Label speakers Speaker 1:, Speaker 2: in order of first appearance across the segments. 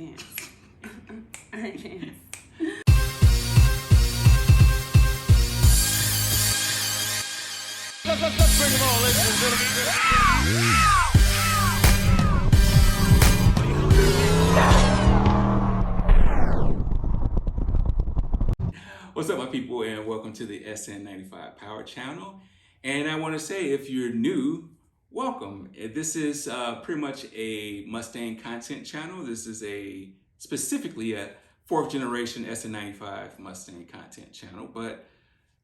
Speaker 1: dance. I dance.
Speaker 2: Let's bring them on, ladies and gentlemen.
Speaker 3: What's up, my people, and welcome to the SN95 Power Channel. And I want to say, if you're new, welcome. This is pretty much a Mustang content channel. This is specifically a fourth generation SN95 Mustang content channel. But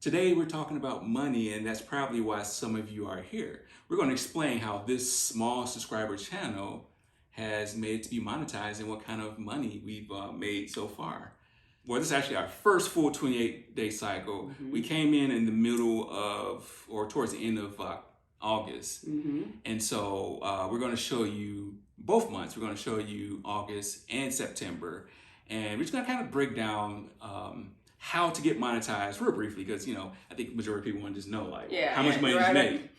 Speaker 3: today we're talking about money, and that's probably why some of you are here. We're going to explain how this small subscriber channel has made it to be monetized and what kind of money we've made so far. Well, this is actually our first full 28-day cycle. Mm-hmm. We came in the middle of, or towards the end of August. Mm-hmm. And so we're going to show you both months. We're going to show you August and September. And we're just going to kind of break down how to get monetized real briefly, because, I think the majority of people want to just know, how much money you made.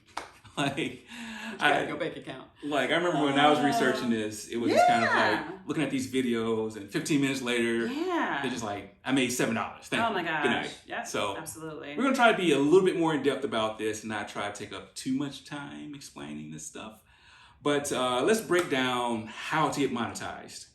Speaker 1: Your bank account.
Speaker 3: I remember when I was researching this, it was just kind of like looking at these videos, and 15 minutes later, they're just like, I made $7. Thank you.
Speaker 1: Oh my gosh.
Speaker 3: Good night.
Speaker 1: Yeah,
Speaker 3: so
Speaker 1: absolutely.
Speaker 3: We're going to try to be a little bit more in depth about this and not try to take up too much time explaining this stuff. But let's break down how to get monetized.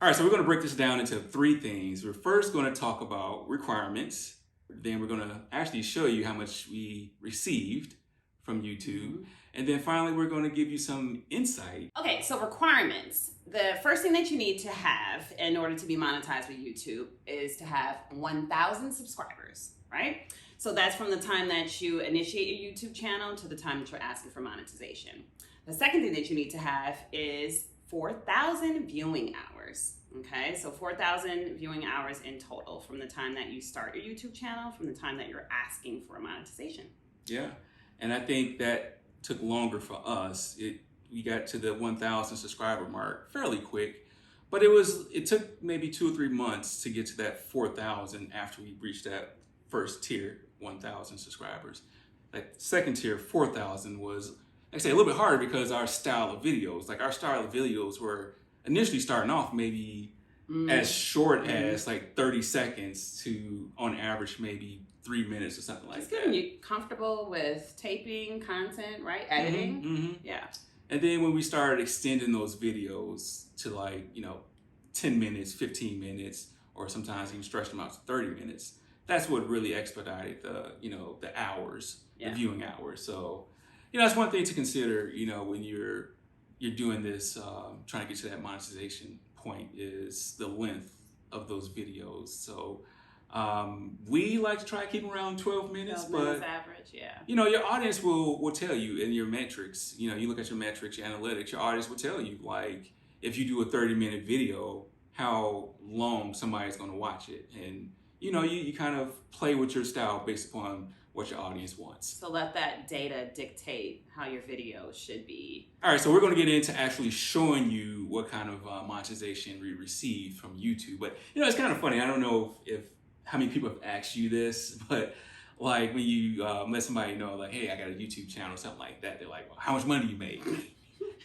Speaker 3: All right, so we're going to break this down into three things. We're first going to talk about requirements. Then we're going to actually show you how much we received from YouTube. Mm-hmm. And then finally, we're going to give you some insight.
Speaker 1: Okay, so requirements. The first thing that you need to have in order to be monetized with YouTube is to have 1,000 subscribers, right? So that's from the time that you initiate your YouTube channel to the time that you're asking for monetization. The second thing that you need to have is 4,000 viewing hours. Okay, so 4,000 viewing hours in total from the time that you start your YouTube channel, from the time that you're asking for monetization.
Speaker 3: Yeah, and I think that took longer for us. We got to the 1,000 subscriber mark fairly quick, but it took maybe 2 or 3 months to get to that 4,000 after we reached that first tier, 1,000 subscribers. That second tier, 4,000, was, like I say, a little bit harder because our style of videos were initially starting off maybe as short as 30 seconds to, on average, maybe 3 minutes or something like that.
Speaker 1: It's getting you comfortable with taping content, right? Editing.
Speaker 3: Mm-hmm.
Speaker 1: Yeah.
Speaker 3: And then when we started extending those videos to 10 minutes, 15 minutes, or sometimes even stretch them out to 30 minutes, that's what really expedited the hours, the viewing hours. So, that's one thing to consider, when you're doing this, trying to get to that monetization point, is the length of those videos. So we like to try to keep them around 12 minutes,
Speaker 1: 12 minutes average, yeah.
Speaker 3: Your audience will tell you in your metrics, you look at your metrics, your analytics, your audience will tell you, if you do a 30-minute video, how long somebody's going to watch it. And, you kind of play with your style based upon what your audience wants.
Speaker 1: So let that data dictate how your videos should be.
Speaker 3: All right, so we're going to get into actually showing you what kind of monetization we received from YouTube. But, it's kind of funny. I don't know how many people have asked you this, but when you let somebody know, hey, I got a YouTube channel or something like that, they're like, well, how much money you made?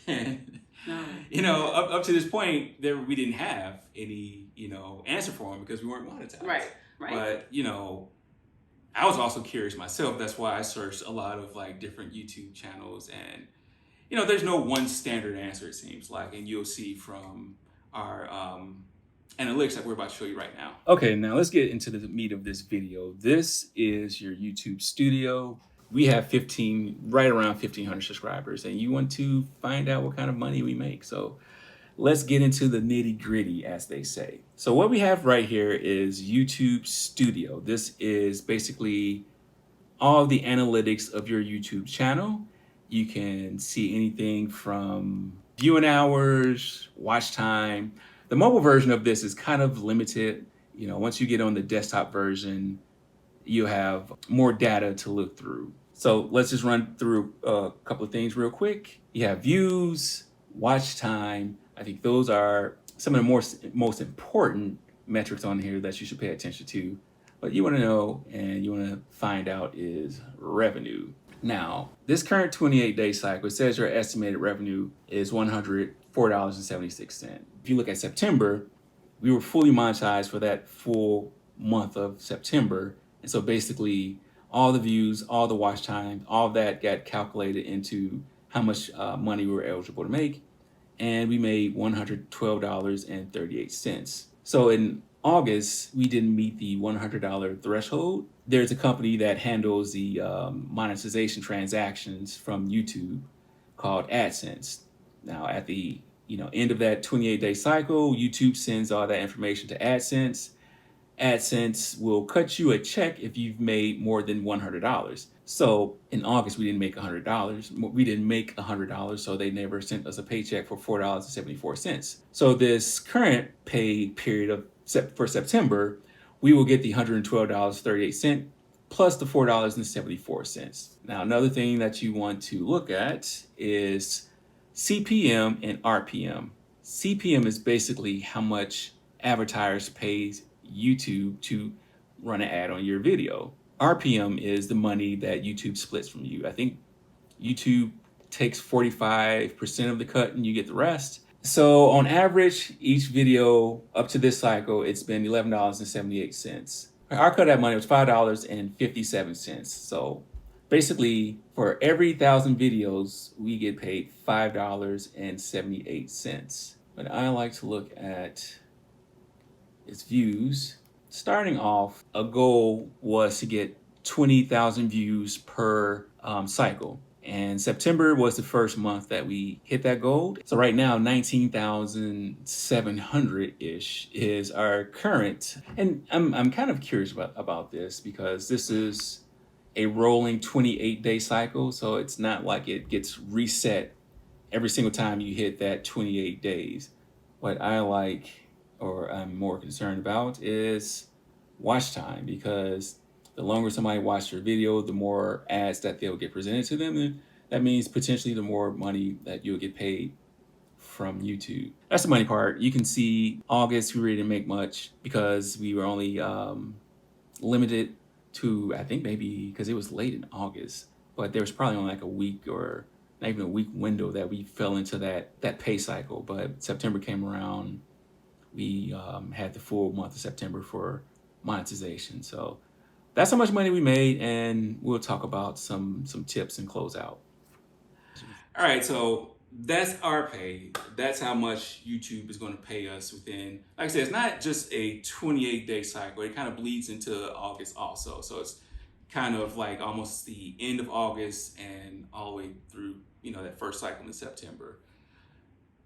Speaker 3: And, up to this point, we didn't have any, answer for them because we weren't monetized.
Speaker 1: Right.
Speaker 3: But, I was also curious myself. That's why I searched a lot of different YouTube channels, and, there's no one standard answer, it seems like, and you'll see from our analytics that we're about to show you right now. Okay, now let's get into the meat of this video. This is your YouTube studio. We have right around 1,500 subscribers, and you want to find out what kind of money we make. So let's get into the nitty gritty, as they say. So what we have right here is YouTube Studio. This is basically all the analytics of your YouTube channel. You can see anything from viewing hours, watch time. The mobile version of this is kind of limited. Once you get on the desktop version, you have more data to look through. So let's just run through a couple of things real quick. You have views, watch time. I think those are some of the most important metrics on here that you should pay attention to. What you want to know and you want to find out is revenue. Now, this current 28-day cycle, it says your estimated revenue is $104.76. if you look at September, we were fully monetized for that full month of September. And so basically all the views, all the watch time, all of that got calculated into how much money we were eligible to make. And we made $112.38. So in August, we didn't meet the $100 threshold. There's a company that handles the monetization transactions from YouTube called AdSense. Now, at the end of that 28-day cycle, YouTube sends all that information to AdSense. AdSense will cut you a check if you've made more than $100. So in August, we didn't make $100. We didn't make $100, so they never sent us a paycheck for $4.74. So this current pay period for September, we will get the $112.38 plus the $4.74. Now, another thing that you want to look at is CPM and RPM. CPM is basically how much advertisers pay YouTube to run an ad on your video. RPM is the money that YouTube splits from you. I think YouTube takes 45% of the cut and you get the rest. So on average, each video up to this cycle, it's been $11.78. Our cut of that money was $5.57. So basically, for every 1,000 videos, we get paid $5.78. But I like to look at its views. Starting off, a goal was to get 20,000 views per cycle. And September was the first month that we hit that goal. So right now, 19,700-ish is our current. And I'm kind of curious about this because this is a rolling 28-day cycle. So it's not like it gets reset every single time you hit that 28 days. What I like, or I'm more concerned about, is watch time, because the longer somebody watches your video, the more ads that they'll get presented to them. And that means potentially the more money that you'll get paid from YouTube. That's the money part. You can see August, we really didn't make much because we were only limited to, I think maybe because it was late in August, but there was probably only like a week or not even a week window that we fell into that pay cycle. But September came around, we had the full month of September for monetization. So that's how much money we made, and we'll talk about some tips and close out. All right, so that's our pay. That's how much YouTube is going to pay us within, like I said, it's not just a 28-day cycle. It kind of bleeds into August also. So it's kind of like almost the end of August and all the way through, that first cycle in September.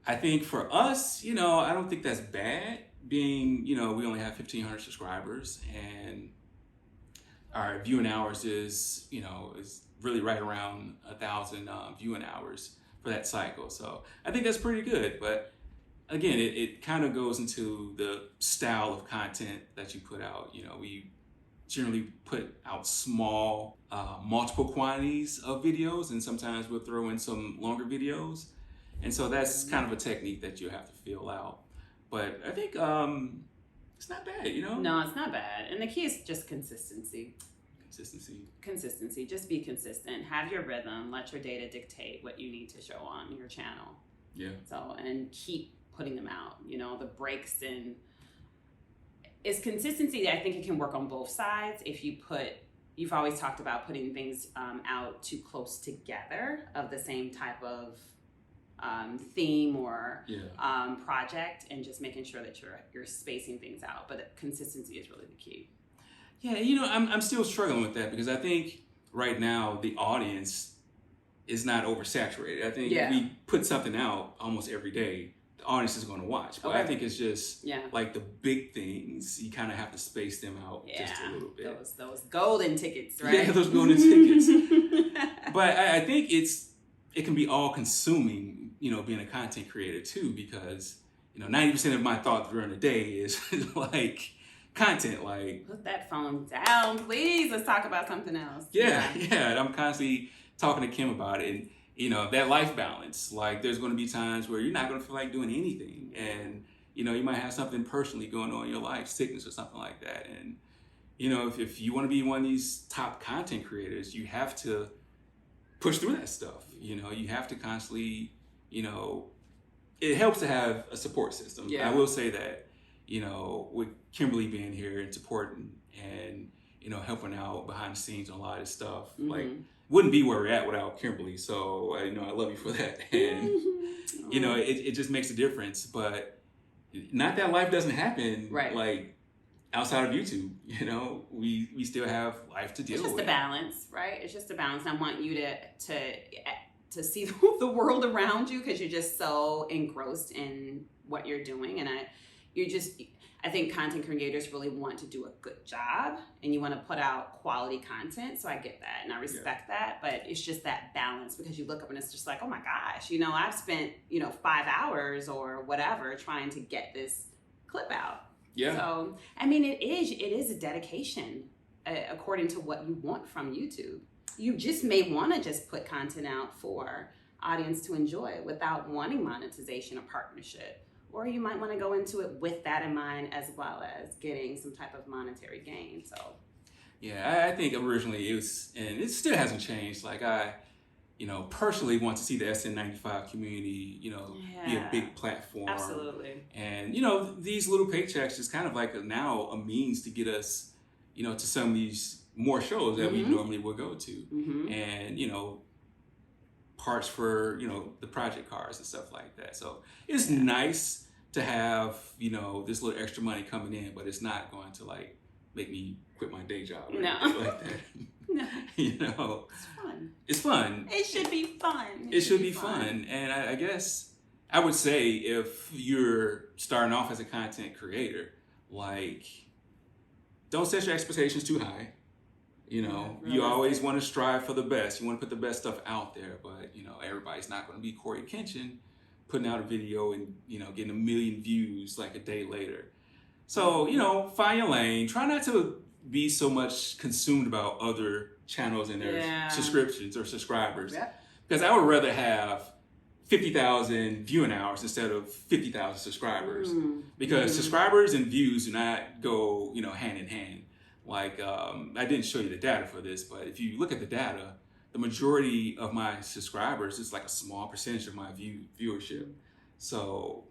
Speaker 3: I think for us, I don't think that's bad, being, we only have 1,500 subscribers, and our viewing hours is really right around 1,000 viewing hours for that cycle. So I think that's pretty good. But again, it kind of goes into the style of content that you put out. We generally put out small, multiple quantities of videos, and sometimes we'll throw in some longer videos. And so that's kind of a technique that you have to feel out. But I think it's not bad,
Speaker 1: No, it's not bad. And the key is just consistency.
Speaker 3: Consistency.
Speaker 1: Just be consistent. Have your rhythm. Let your data dictate what you need to show on your channel.
Speaker 3: Yeah.
Speaker 1: So, and keep putting them out. The breaks in is consistency. I think it can work on both sides. You've always talked about putting things out too close together of the same type of theme or project, and just making sure that you're spacing things out. But consistency is really the key.
Speaker 3: Yeah, I'm still struggling with that, because I think right now the audience is not oversaturated. I think if we put something out almost every day, the audience is going to watch. But I think it's just like the big things, you kind of have to space them out just a little bit.
Speaker 1: Those golden tickets, right?
Speaker 3: Yeah, those golden tickets. But I think it can be all consuming, being a content creator too, because 90% of my thought during the day is like content, like
Speaker 1: put that phone down, please. Let's talk about something else.
Speaker 3: Yeah. And I'm constantly talking to Kim about it, and that life balance. Like, there's going to be times where you're not going to feel like doing anything, and you might have something personally going on in your life, sickness or something like that. And if you want to be one of these top content creators, you have to push through that stuff. You have to constantly, it helps to have a support system.
Speaker 1: Yeah.
Speaker 3: I will say that, you know, with Kimberly being here and supporting and, you know, helping out behind the scenes on a lot of stuff, like, wouldn't be where we're at without Kimberly. So, you know, I love you for that. And, you know, it just makes a difference. But not that life doesn't happen, like, outside of YouTube. You know, we still have life to deal with.
Speaker 1: It's just a balance, right? It's just a balance. I want you to see the world around you because you're just so engrossed in what you're doing. And I think content creators really want to do a good job and you want to put out quality content. So I get that and I respect that, but it's just that balance because you look up and it's just like, oh my gosh, you know, I've spent, you know, 5 hours or whatever trying to get this clip out.
Speaker 3: Yeah.
Speaker 1: So, I mean, it is a dedication according to what you want from YouTube. You just may want to just put content out for audience to enjoy without wanting monetization or partnership. Or you might want to go into it with that in mind as well as getting some type of monetary gain. So,
Speaker 3: yeah, I think originally it was, and it still hasn't changed. Like I, you know, personally want to see the SN95 community, you know, be a big platform.
Speaker 1: Absolutely.
Speaker 3: And, you know, these little paychecks is kind of like now a means to get us, you know, to some of these more shows that we normally would go to. And, you know, parts for, you know, the project cars and stuff like that. So it's nice to have, you know, this little extra money coming in, but it's not going to like make me quit my day job or anything like that.
Speaker 1: No.
Speaker 3: You know,
Speaker 1: it's fun.
Speaker 3: It's fun.
Speaker 1: It should be fun.
Speaker 3: It should be fun. And I guess I would say if you're starting off as a content creator, like, don't set your expectations too high. You know, you always want to strive for the best. You want to put the best stuff out there, but, you know, everybody's not going to be Corey Kenshin putting out a video and, you know, getting 1 million views like a day later. So, you know, find your lane. Try not to be so much consumed about other channels and their subscriptions or subscribers. Because I would rather have 50,000 viewing hours instead of 50,000 subscribers. Because subscribers and views do not go, you know, hand in hand. Like, I didn't show you the data for this, but if you look at the data, the majority of my subscribers is like a small percentage of my viewership. So,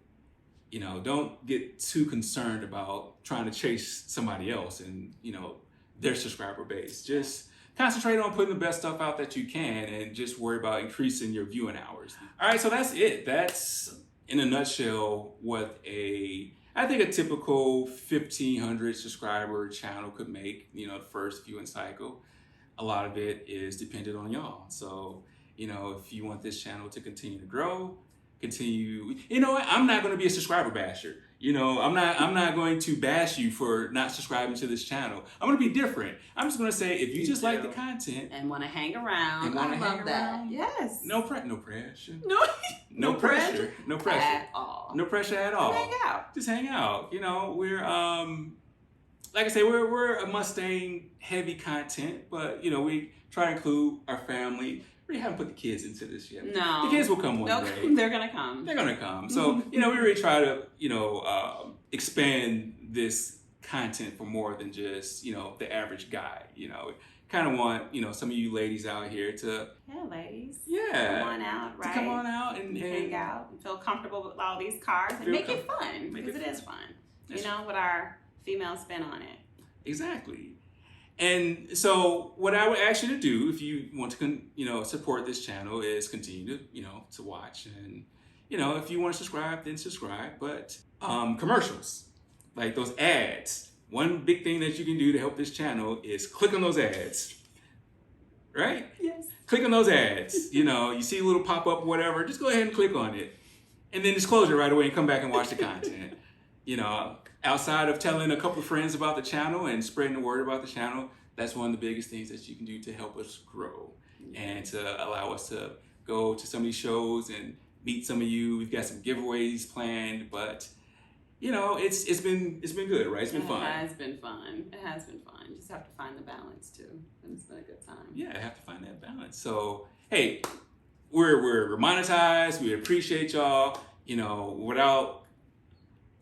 Speaker 3: you know, don't get too concerned about trying to chase somebody else and, you know, their subscriber base. Just concentrate on putting the best stuff out that you can and just worry about increasing your viewing hours. All right, so that's it. That's, in a nutshell, what I think a typical 1,500 subscriber channel could make, you know, the first viewing cycle. A lot of it is dependent on y'all. So, you know, if you want this channel to continue to grow, you know what? I'm not going to be a subscriber basher. You know, I'm not going to bash you for not subscribing to this channel. I'm going to be different. I'm just going to say, if you just like the content
Speaker 1: and want to hang around, I love that. Yes.
Speaker 3: No pressure.
Speaker 1: No pressure.
Speaker 3: No pressure
Speaker 1: at all.
Speaker 3: No pressure at all.
Speaker 1: Hang out.
Speaker 3: Just hang out. You know, we're like I say, we're a Mustang heavy content, but you know, we try to include our family. We haven't put the kids into this yet.
Speaker 1: No.
Speaker 3: The kids will come one day.
Speaker 1: They're gonna come.
Speaker 3: They're gonna come. So, you know, we really try to, you know, expand this content for more than just, you know, the average guy. You know, kind of want, you know, some of you ladies out here to
Speaker 1: ladies.
Speaker 3: Yeah.
Speaker 1: Come on out, right?
Speaker 3: To come on out and
Speaker 1: hang out and feel comfortable with all these cars and make it fun because it is fun. You know, with our female spin on it.
Speaker 3: Exactly. And so what I would ask you to do if you want to, you know, support this channel is continue to, you know, to watch. And, you know, if you want to subscribe, then subscribe. But commercials, like those ads, one big thing that you can do to help this channel is click on those ads, right?
Speaker 1: Yes.
Speaker 3: Click on those ads. You know, you see a little pop-up, whatever, just go ahead and click on it. And then just close it right away and come back and watch the content. You know, outside of telling a couple of friends about the channel and spreading the word about the channel, that's one of the biggest things that you can do to help us grow and to allow us to go to some of these shows and meet some of you. We've got some giveaways planned, but you know, it's been good, right? It's been fun.
Speaker 1: It has been fun. It has been fun. You just have to find the balance too. And it's been a good time.
Speaker 3: Yeah, I have to find that balance. So hey, we're monetized. We appreciate y'all. You know, without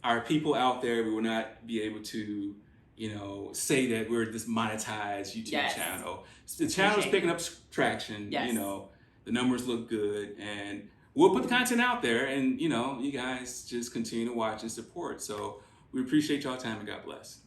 Speaker 3: our people out there, we would not be able to, you know, say that we're this monetized YouTube channel. The channel's picking up traction. You know, the numbers look good, and we'll put the content out there, and you guys just continue to watch and support. So we appreciate y'all time, and God bless.